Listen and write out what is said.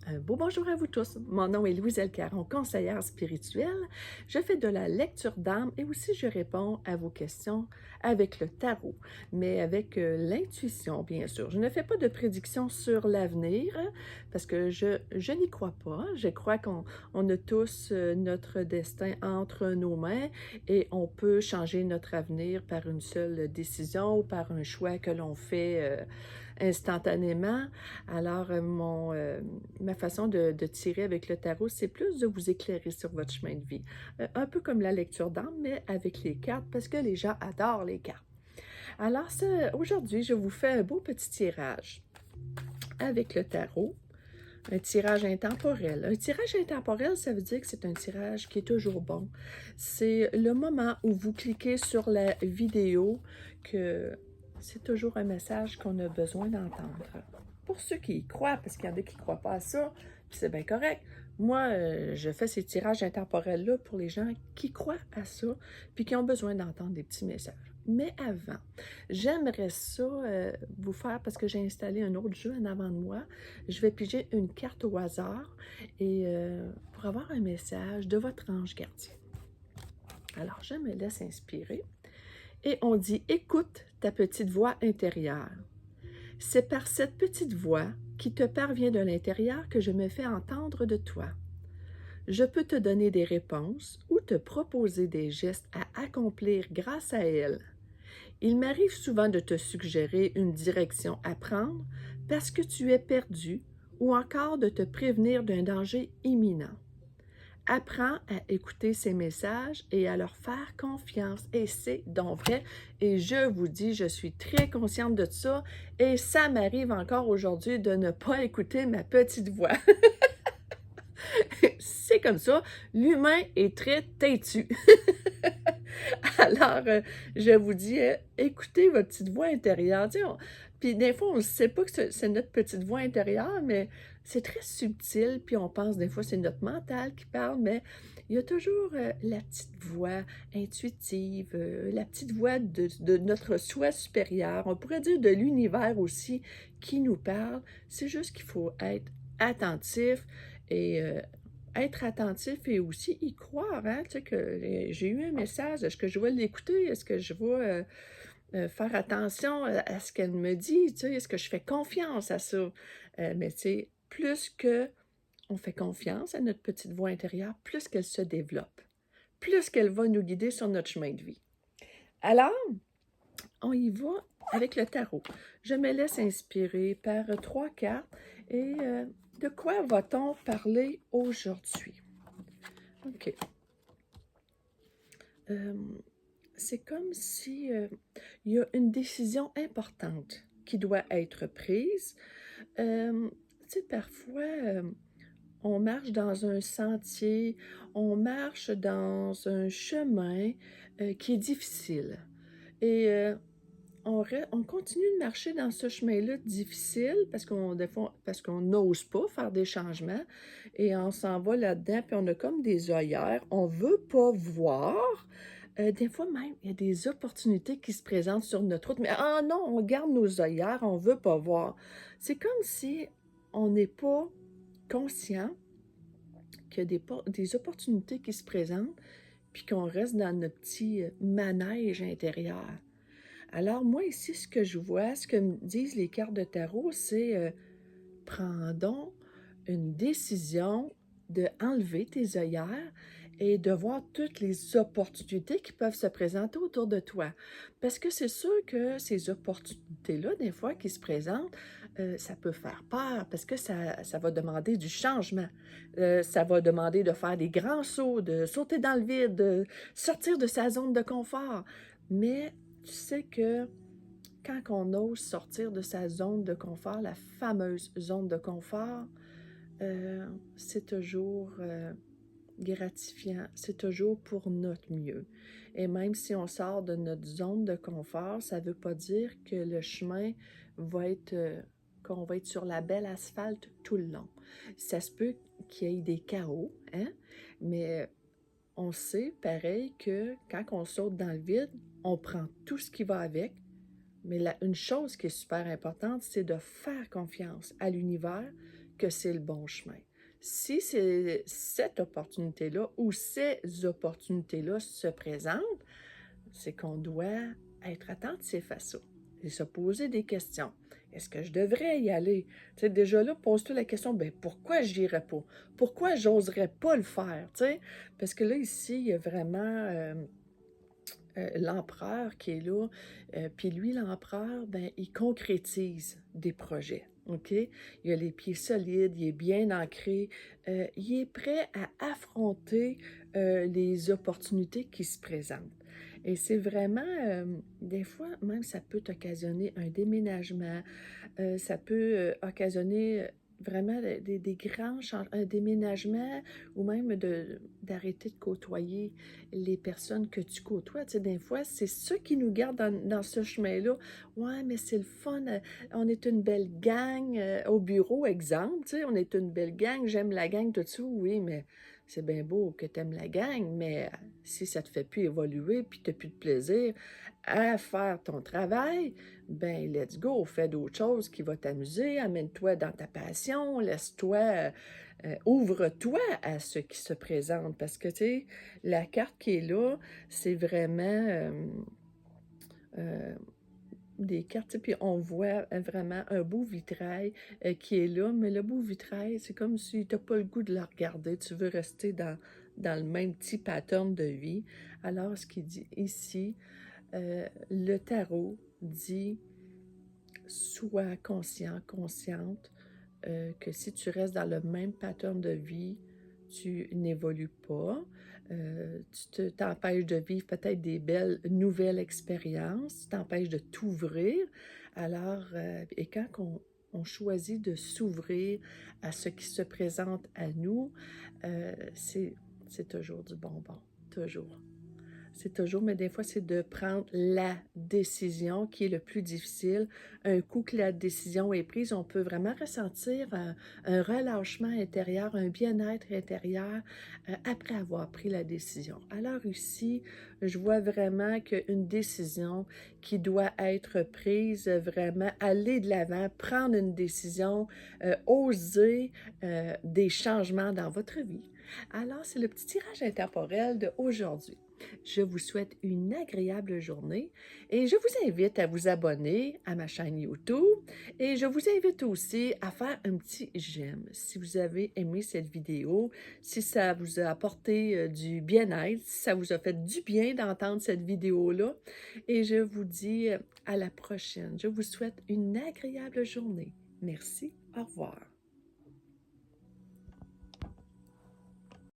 Un beau bonjour à vous tous. Mon nom est Louise-Elle Caron, conseillère spirituelle. Je fais de la lecture d'âme et aussi je réponds à vos questions avec le tarot, mais avec l'intuition, bien sûr. Je ne fais pas de prédictions sur l'avenir parce que je n'y crois pas. Je crois qu'on a tous notre destin entre nos mains et on peut changer notre avenir par une seule décision ou par un choix que l'on fait instantanément. Alors, ma façon de tirer avec le tarot, c'est plus de vous éclairer sur votre chemin de vie. Un peu comme la lecture d'âme, mais avec les cartes, parce que les gens adorent les cartes. Alors, aujourd'hui, je vous fais un beau petit tirage avec le tarot. Un tirage intemporel. Un tirage intemporel, ça veut dire que c'est un tirage qui est toujours bon. C'est le moment où vous cliquez sur la vidéo que c'est toujours un message qu'on a besoin d'entendre. Pour ceux qui y croient, parce qu'il y en a qui ne croient pas à ça, puis c'est bien correct. Moi, je fais ces tirages intemporels-là pour les gens qui croient à ça, puis qui ont besoin d'entendre des petits messages. Mais avant, j'aimerais ça vous faire, parce que j'ai installé un autre jeu en avant de moi, je vais piger une carte au hasard et pour avoir un message de votre ange gardien. Alors, je me laisse inspirer et on dit « Écoute ta petite voix intérieure. C'est par cette petite voix qui te parvient de l'intérieur que je me fais entendre de toi. Je peux te donner des réponses ou te proposer des gestes à accomplir grâce à elle. Il m'arrive souvent de te suggérer une direction à prendre parce que tu es perdu ou encore de te prévenir d'un danger imminent. Apprends à écouter ces messages et à leur faire confiance. Et c'est donc vrai. Et je vous dis, je suis très consciente de ça. Et ça m'arrive encore aujourd'hui de ne pas écouter ma petite voix. C'est comme ça. L'humain est très têtu. Alors, je vous dis, écoutez votre petite voix intérieure. Tu sais, puis des fois, on ne sait pas que c'est notre petite voix intérieure, mais c'est très subtil, puis on pense des fois que c'est notre mental qui parle, mais il y a toujours la petite voix intuitive, la petite voix de notre soi supérieur, on pourrait dire de l'univers aussi, qui nous parle. C'est juste qu'il faut être attentif et être attentif et aussi y croire, hein, tu sais, que j'ai eu un message, est-ce que je vais l'écouter, est-ce que je vais faire attention à ce qu'elle me dit, tu sais, est-ce que je fais confiance à ça? Mais tu sais, plus que on fait confiance à notre petite voix intérieure, plus qu'elle se développe, plus qu'elle va nous guider sur notre chemin de vie. Alors, on y va avec le tarot. Je me laisse inspirer par 3 cartes et de quoi va-t-on parler aujourd'hui? OK. C'est comme si il y a une décision importante qui doit être prise. Tu sais, parfois, on marche dans un sentier, on marche dans un chemin qui est difficile. Et on continue de marcher dans ce chemin-là difficile des fois, parce qu'on n'ose pas faire des changements et on s'en va là-dedans, puis on a comme des œillères, on ne veut pas voir. Des fois même, il y a des opportunités qui se présentent sur notre route, mais ah non, on garde nos œillères, on ne veut pas voir. C'est comme si on n'est pas conscient qu'il y a des opportunités qui se présentent, puis qu'on reste dans notre petit manège intérieur. Alors, moi, ici, ce que je vois, ce que me disent les cartes de tarot, c'est prends donc une décision de enlever tes œillères et de voir toutes les opportunités qui peuvent se présenter autour de toi. Parce que c'est sûr que ces opportunités-là, des fois, qui se présentent, ça peut faire peur parce que ça va demander du changement. Ça va demander de faire des grands sauts, de sauter dans le vide, de sortir de sa zone de confort. Mais tu sais que quand on ose sortir de sa zone de confort, la fameuse zone de confort, c'est toujours gratifiant, c'est toujours pour notre mieux. Et même si on sort de notre zone de confort, ça ne veut pas dire que le chemin va être, qu'on va être sur la belle asphalte tout le long. Ça se peut qu'il y ait des chaos, hein? Mais on sait, pareil, que quand on saute dans le vide, on prend tout ce qui va avec. Mais une chose qui est super importante, c'est de faire confiance à l'univers que c'est le bon chemin. Si c'est cette opportunité-là ou ces opportunités-là se présentent, c'est qu'on doit être attentif à ça et se poser des questions. Est-ce que je devrais y aller? Tu sais, déjà là, pose-toi la question, ben pourquoi je n'irais pas? Pourquoi j'oserais pas le faire? Tu sais? Parce que là, ici, il y a vraiment l'empereur qui est là. Puis lui, l'empereur, ben, il concrétise des projets. OK? Il a les pieds solides, il est bien ancré, il est prêt à affronter les opportunités qui se présentent. Et c'est vraiment, des fois, même ça peut occasionner un déménagement, ça peut occasionner vraiment des grands changements, un déménagement ou même d'arrêter de côtoyer les personnes que tu côtoies. Tu sais, des fois, c'est ceux qui nous gardent dans ce chemin-là. Ouais, mais c'est le fun. On est une belle gang au bureau, exemple. Tu sais, on est une belle gang. J'aime la gang, tout ça. Oui, mais c'est bien beau que tu aimes la gang, mais si ça te fait plus évoluer puis tu n'as plus de plaisir à faire ton travail, ben let's go, fais d'autres choses qui vont t'amuser, amène-toi dans ta passion, laisse-toi, ouvre-toi à ce qui se présente, parce que, tu sais, la carte qui est là, c'est vraiment euh, des cartes, tu sais, puis on voit vraiment un beau vitrail qui est là, mais le beau vitrail, c'est comme si tu n'as pas le goût de le regarder, tu veux rester dans le même petit pattern de vie. Alors, ce qu'il dit ici, le tarot dit: sois conscient, consciente que si tu restes dans le même pattern de vie, tu n'évolues pas. Tu t'empêches de vivre peut-être des belles nouvelles expériences, tu t'empêches de t'ouvrir. Alors, et quand on choisit de s'ouvrir à ce qui se présente à nous, c'est toujours du bonbon, toujours. C'est toujours, mais des fois, c'est de prendre la décision qui est le plus difficile. Un coup que la décision est prise, on peut vraiment ressentir un relâchement intérieur, un bien-être intérieur après avoir pris la décision. Alors ici, je vois vraiment qu'une décision qui doit être prise, vraiment aller de l'avant, prendre une décision, oser des changements dans votre vie. Alors, c'est le petit tirage intemporel d'aujourd'hui. Je vous souhaite une agréable journée et je vous invite à vous abonner à ma chaîne YouTube et je vous invite aussi à faire un petit j'aime si vous avez aimé cette vidéo, si ça vous a apporté du bien-être, si ça vous a fait du bien d'entendre cette vidéo-là. Et je vous dis à la prochaine. Je vous souhaite une agréable journée. Merci. Au revoir.